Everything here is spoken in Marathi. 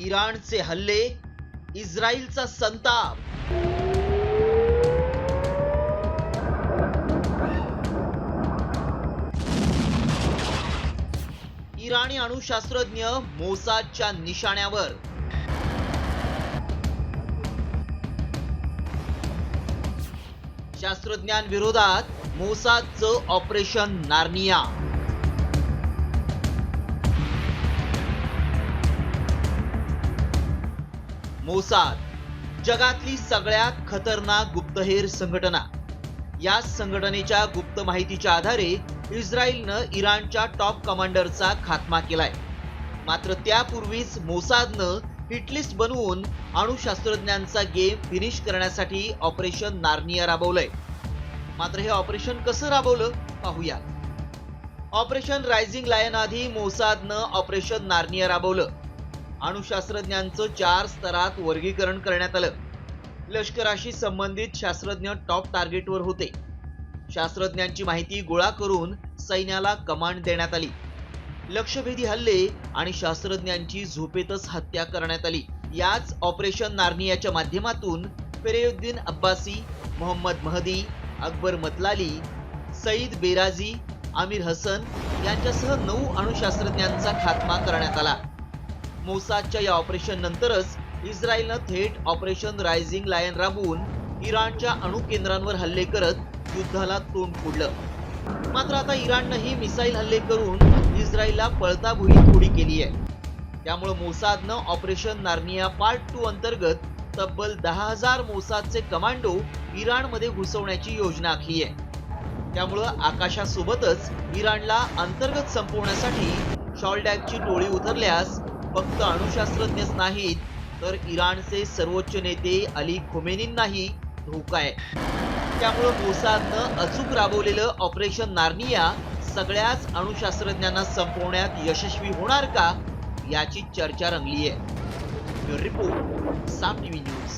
इराणचे हल्ले, इस्रायलचा संताप। इराणी अणुशास्त्रज्ञ मोसादच्या निशाण्यावर। शास्त्रज्ञांविरोधात मोसादचं ऑपरेशन नार्निया। मोसाद जगातली सगळ्यात खतरनाक गुप्तहेर संघटना। या संघटनेच्या गुप्त माहितीच्या आधारे इस्रायलनं इराणच्या टॉप कमांडरचा खात्मा केलाय। मात्र त्यापूर्वीच मोसादनं हिटलिस्ट बनवून अणुशास्त्रज्ञांचा गेम फिनिश करण्यासाठी ऑपरेशन नार्निया राबवलंय। मात्र हे ऑपरेशन कसं राबवलं पाहूया। ऑपरेशन रायझिंग लायन आधी मोसादनं ऑपरेशन नार्निया राबवलं। अणुशास्त्रज्ञांचं 4 स्तरात वर्गीकरण करण्यात आलं। लष्कराशी संबंधित शास्त्रज्ञ टॉप टार्गेटवर होते। शास्त्रज्ञांची माहिती गोळा करून सैन्याला कमांड देण्यात आली। लक्ष्यभेदी हल्ले आणि शास्त्रज्ञांची झोपेतच हत्या करण्यात आली। याच ऑपरेशन नार्नियाच्या माध्यमातून फेरेयुद्दीन अब्बासी, मोहम्मद महदी, अकबर मतलाली, सईद बेराजी, आमिर हसन यांच्यासह 9 अणुशास्त्रज्ञांचा खात्मा करण्यात आला। मोसादच्या या ऑपरेशन नंतरच इस्रायलनं थेट ऑपरेशन रायझिंग लायन राबवून इराणच्या अणुकेंद्रांवर हल्ले करत युद्धाला तोंड फोडलं। मात्र आता इराणनंही मिसाईल हल्ले करून इस्रायलला पळताभुई थोडी केली आहे। त्यामुळे मोसादनं ऑपरेशन नार्निया पार्ट 2 अंतर्गत तब्बल 10,000 मोसादचे कमांडो इराणमध्ये घुसवण्याची योजना आखली आहे। त्यामुळं आकाशासोबतच इराणला अंतर्गत संपवण्यासाठी शॉलडॅकची टोळी उतरल्यास फक्त अणुशास्त्रज्ञच नाहीत तर इराणचे सर्वोच्च नेते अली खोमेनींनाही धोका आहे। त्यामुळे मोसादनं अचूक राबवलेलं ऑपरेशन नार्निया सगळ्याच अणुशास्त्रज्ञांना संपवण्यात यशस्वी होणार का याची चर्चा रंगली आहे। रिपोर्ट साम टीव्ही न्यूज।